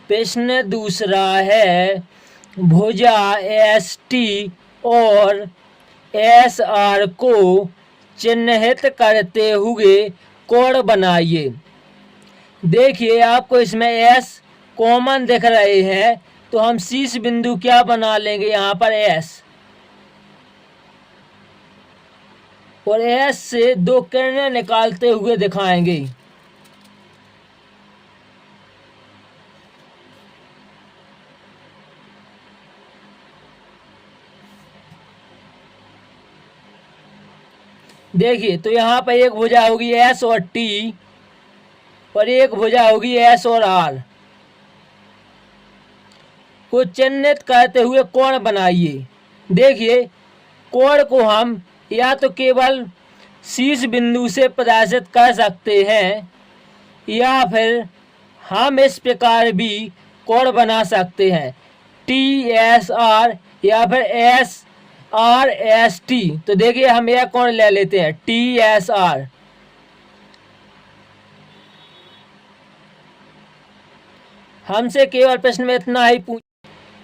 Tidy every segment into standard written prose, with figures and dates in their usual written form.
प्रश्न दूसरा है, भुजा एस टी और एस आर को चिन्हित करते हुए कोण बनाइए। देखिए आपको इसमें एस कॉमन दिख रहे हैं, तो हम शीर्ष बिंदु क्या बना लेंगे यहाँ पर एस, और एस से दो किरणें निकालते हुए दिखाएंगे। देखिए तो यहाँ पर एक भुजा होगी एस और टी, और एक भुजा होगी एस और आर को चिन्हित करते हुए कोण बनाइए। देखिए कोण को हम या तो केवल शीर्ष बिंदु से प्रदर्शित कर सकते हैं, या फिर हम इस प्रकार भी कोण बना सकते हैं, टी एस आर या फिर एस आर एस टी। तो देखिए हम यह कोण ले लेते हैं टी एस आर। हमसे केवल प्रश्न में इतना ही पूछ।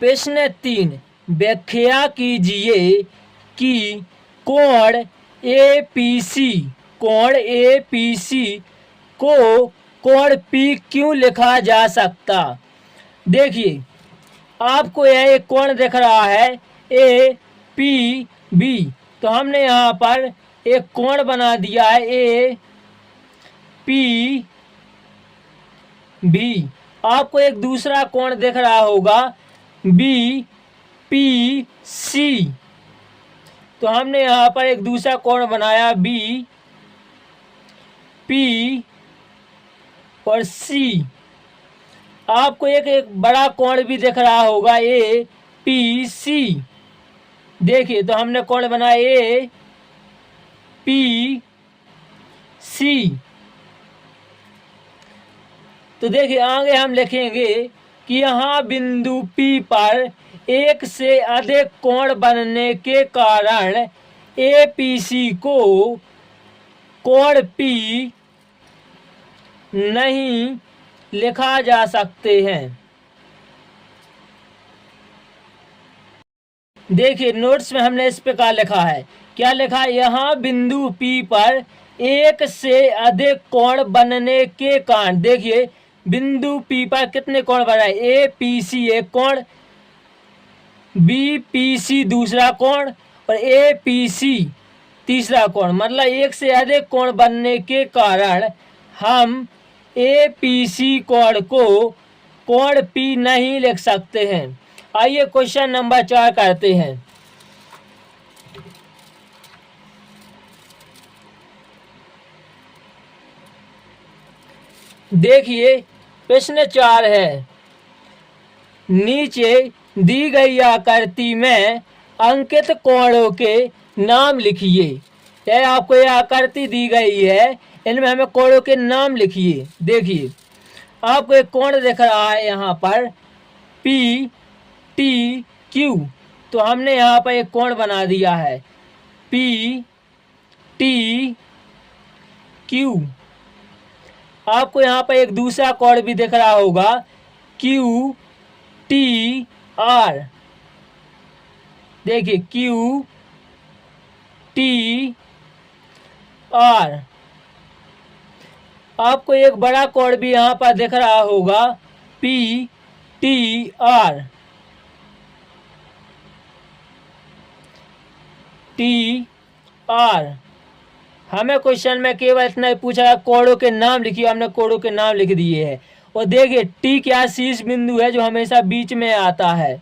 प्रश्न 3, व्याख्या कीजिए कि कोण एपीसी को कोण पी क्यों लिखा जा सकता। देखिए आपको यह एक कोण दिख रहा है ए पी बी, तो हमने यहाँ पर एक कोण बना दिया है ए पी बी। आपको एक दूसरा कोण दिख रहा होगा बी पी सी, तो हमने यहाँ पर एक दूसरा कोण बनाया बी पी और सी। आपको एक बड़ा कोण भी दिख रहा होगा ए पी सी। देखिए तो हमने कोण बनाया ए पी सी। तो देखिए आगे हम लिखेंगे कि यहाँ बिंदु P पर एक से अधिक कोण बनने के कारण APC को कोण P नहीं लिखा जा सकते हैं। देखिए नोट्स में हमने इस प्रकार लिखा है, क्या लिखा है, यहाँ बिंदु P पर एक से अधिक कोण बनने के कारण। देखिए बिंदु P पर कितने कोण बन रहे हैं, APC एक कोण, BPC दूसरा कोण और APC तीसरा कोण, मतलब एक से अधिक कोण बनने के कारण हम APC कोण को कोण P नहीं लिख सकते हैं। आइए क्वेश्चन नंबर 4 करते हैं। देखिए प्रश्न 4 है, नीचे दी गई आकृति में अंकित कोणों के नाम लिखिए। यह आपको यह आकृति दी गई है, इनमें हमें कोणों के नाम लिखिए। देखिए आपको एक कोण दिख रहा है यहाँ पर पी टी क्यू, तो हमने यहाँ पर एक कोण बना दिया है पी टी क्यू। आपको यहाँ पर एक दूसरा कोण भी दिख रहा होगा क्यू टी आर। देखिए क्यू टी आर। आपको एक बड़ा कोण भी यहाँ पर दिख रहा होगा P T R T R. हमें क्वेश्चन में केवल इतना ही पूछा, कोणों के नाम लिखिए, हमने कोणों के नाम लिख दिए हैं। और देखिए टी क्या शीर्ष बिंदु है जो हमेशा बीच में आता है।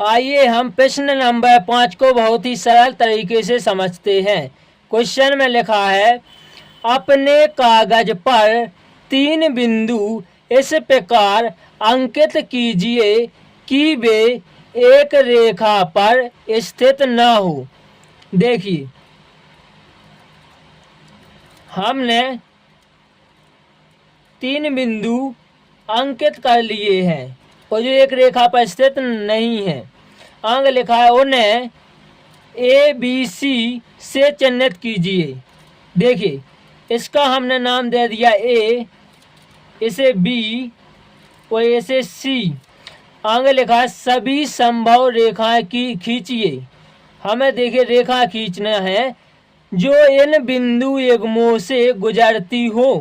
आइए हम प्रश्न नंबर 5 को बहुत ही सरल तरीके से समझते हैं। क्वेश्चन में लिखा है, अपने कागज पर 3 बिंदु इस प्रकार अंकित कीजिए कि वे एक रेखा पर स्थित न हो। देखिए हमने 3 बिंदु अंकित कर लिए हैं और जो एक रेखा पर स्थित नहीं है। अंक लिखा है उन्हें ए बी सी से चिन्हित कीजिए। देखिए इसका हमने नाम दे दिया ए इसे बी और इसे सी। आगे लिखा है सभी संभव रेखाएं की खींचिए। हमें देखिए रेखा खींचना है जो इन बिंदु युग्मों से गुजरती हो।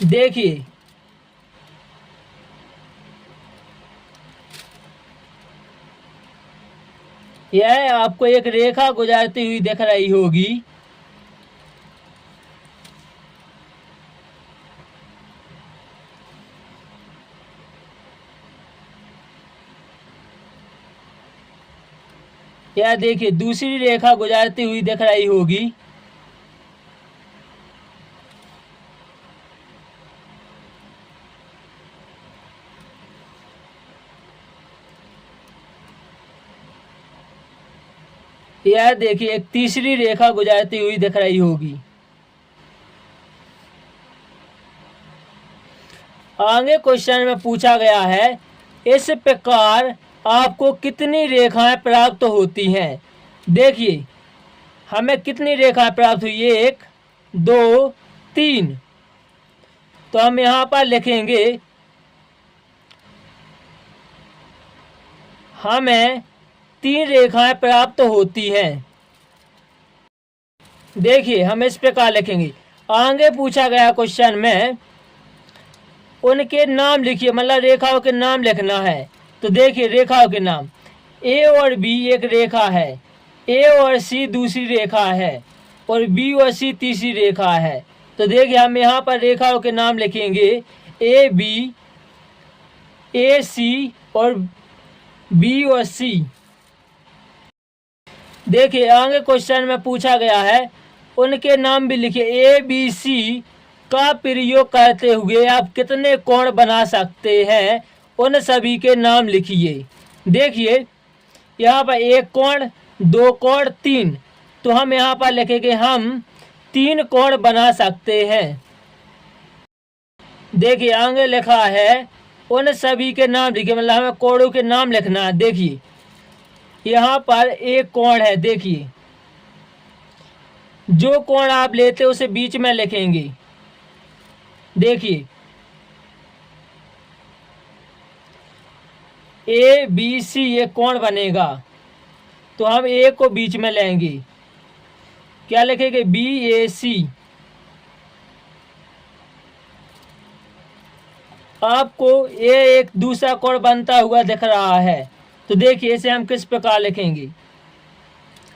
देखिए यह आपको एक रेखा गुजरती हुई दिख रही होगी। यह देखिए दूसरी रेखा गुजरती हुई दिख रही होगी। यह देखिए एक तीसरी रेखा गुजरती हुई दिख रही होगी। आगे क्वेश्चन में पूछा गया है इस प्रकार आपको कितनी रेखाएं प्राप्त होती हैं। देखिए हमें कितनी रेखाएं प्राप्त हुई, 1 2 3। तो हम यहां पर लिखेंगे हमें 3 रेखाएं प्राप्त होती हैं। देखिए हम इस प्रकार लिखेंगे। आगे पूछा गया क्वेश्चन में उनके नाम लिखिए, मतलब रेखाओं के नाम लिखना है। तो देखिए रेखाओं के नाम, ए और बी एक रेखा है, ए और सी दूसरी रेखा है और बी और सी तीसरी रेखा है। तो देखिए हम यहाँ पर रेखाओं के नाम लिखेंगे ए बी, ए सी और बी और सी। देखिए आगे क्वेश्चन में पूछा गया है उनके नाम भी लिखिए। ए बी सी का प्रयोग करते हुए आप कितने कोण बना सकते हैं, उन सभी के नाम लिखिए। देखिए यहाँ पर 1 कोण, 2 कोण, 3। तो हम यहाँ पर लिखेंगे हम 3 कोण बना सकते हैं। देखिए आगे लिखा है उन सभी के नाम लिखिए, मतलब हमें कोणों के नाम लिखना है। देखिए यहाँ पर एक कोण है, देखिए जो कोण आप लेते उसे बीच में लिखेंगे। देखिए ए बी सी ये कोण बनेगा, तो हम ए को बीच में लेंगे, क्या लिखेंगे बी ए सी। आपको ये एक दूसरा कोण बनता हुआ दिख रहा है। तो देखिए इसे हम किस प्रकार लिखेंगे।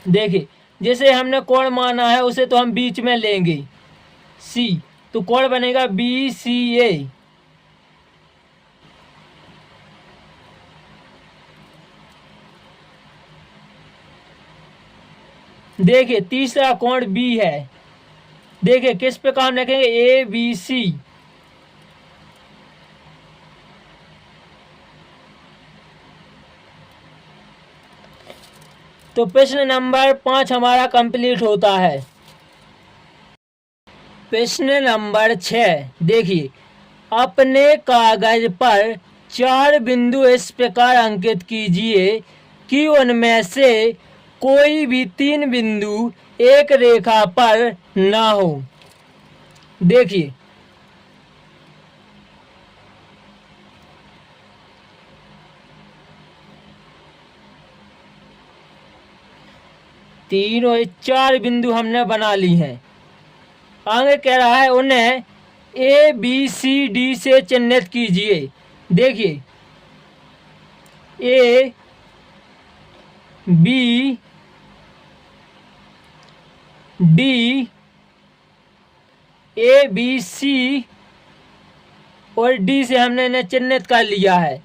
देखिए जैसे हमने कोण माना है उसे तो हम बीच में लेंगे सी, तो कोण बनेगा बी सी ए। देखिए तीसरा कोण बी है। देखिए किस प्रकार हम लिखेंगे ए बी सी। तो प्रश्न नंबर 5 हमारा कंप्लीट होता है। प्रश्न नंबर 6 देखिए अपने कागज पर 4 बिंदु इस प्रकार अंकित कीजिए कि उनमें से कोई भी 3 बिंदु एक रेखा पर ना हो। देखिए तीन और 4 बिंदु हमने बना ली हैं। आगे कह रहा है उन्हें ए बी सी डी से चिन्हित कीजिए। देखिए A B D, A B C और डी से हमने इन्हें चिन्हित कर लिया है।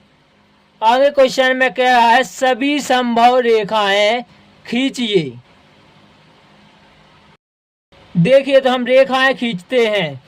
आगे क्वेश्चन में कह रहा है सभी संभव रेखाएं खींचिए। देखिए तो हम रेखाएं खींचते हैं।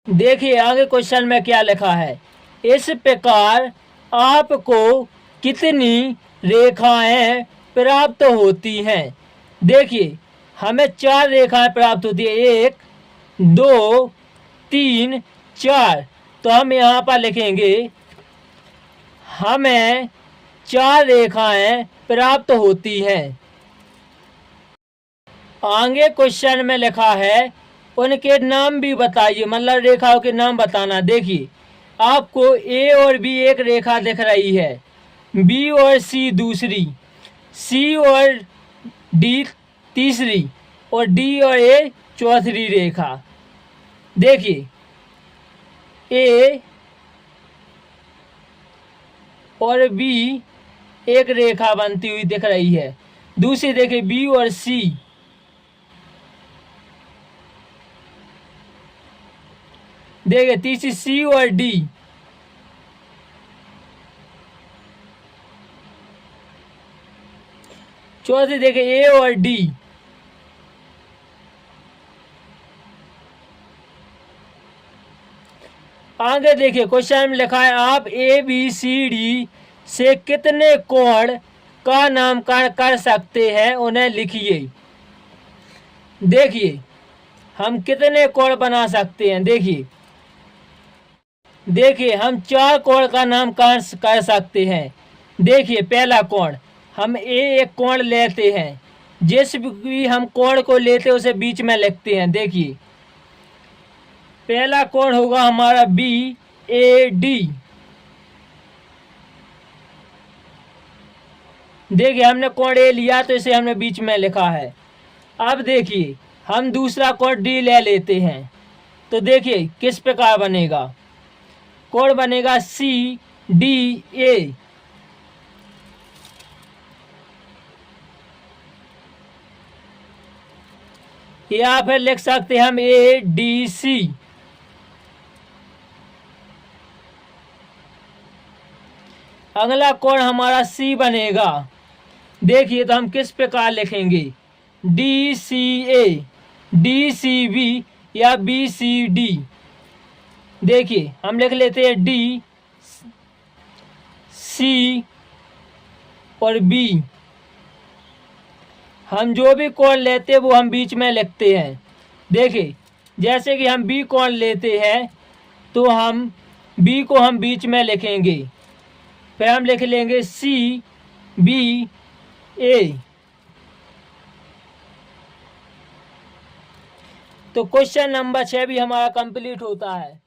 देखिए आगे क्वेश्चन में क्या लिखा है। इस प्रकार आपको कितनी रेखाएं प्राप्त होती हैं। देखिए हमें 4 रेखाएं प्राप्त होती है, 1 2 3 4। तो हम यहाँ पर लिखेंगे हमें 4 रेखाएं प्राप्त होती हैं। आगे क्वेश्चन में लिखा है उनके नाम भी बताइए, मतलब रेखाओं के नाम बताना। देखिए आपको ए और बी एक रेखा दिख रही है, बी और सी दूसरी, सी और डी तीसरी और डी और ए चौथी रेखा। देखिए ए और बी एक रेखा बनती हुई दिख रही है, दूसरी देखिए बी और सी, देखिए तीसरी सी और डी, चौथी देखिए ए और डी। आगे देखिए क्वेश्चन में लिखा है आप ए बी सी डी से कितने कोण का नामकरण कर सकते हैं, उन्हें लिखिए। देखिए हम कितने कोण बना सकते हैं। देखिए हम 4 कोण का नामकरण कर सकते हैं। देखिए पहला कोण हम एक कोण लेते हैं, जिस भी हम कोण को लेते हैं उसे बीच में लिखते हैं। देखिए पहला कोण होगा हमारा बी ए डी। देखिए हमने कोण ए लिया तो इसे हमने बीच में लिखा है। अब देखिए हम दूसरा कोण डी ले लेते हैं, तो देखिए किस प्रकार बनेगा। कोण बनेगा सी डी ए। या फिर लिख सकते हैं हम ए डी सी। अगला कोण हमारा सी बनेगा। देखिए तो हम किस प्रकार लिखेंगे, डी सी ए, डी सी बी या बी सी डी। देखिए हम लिख लेते हैं डी सी और बी। हम जो भी कोण लेते हैं वो हम बीच में लिखते हैं। देखिए जैसे कि हम बी कोण लेते हैं तो हम बी को हम बीच में लिखेंगे, फिर हम लिख लेंगे सी बी ए। तो क्वेश्चन नंबर 6 भी हमारा कंप्लीट होता है।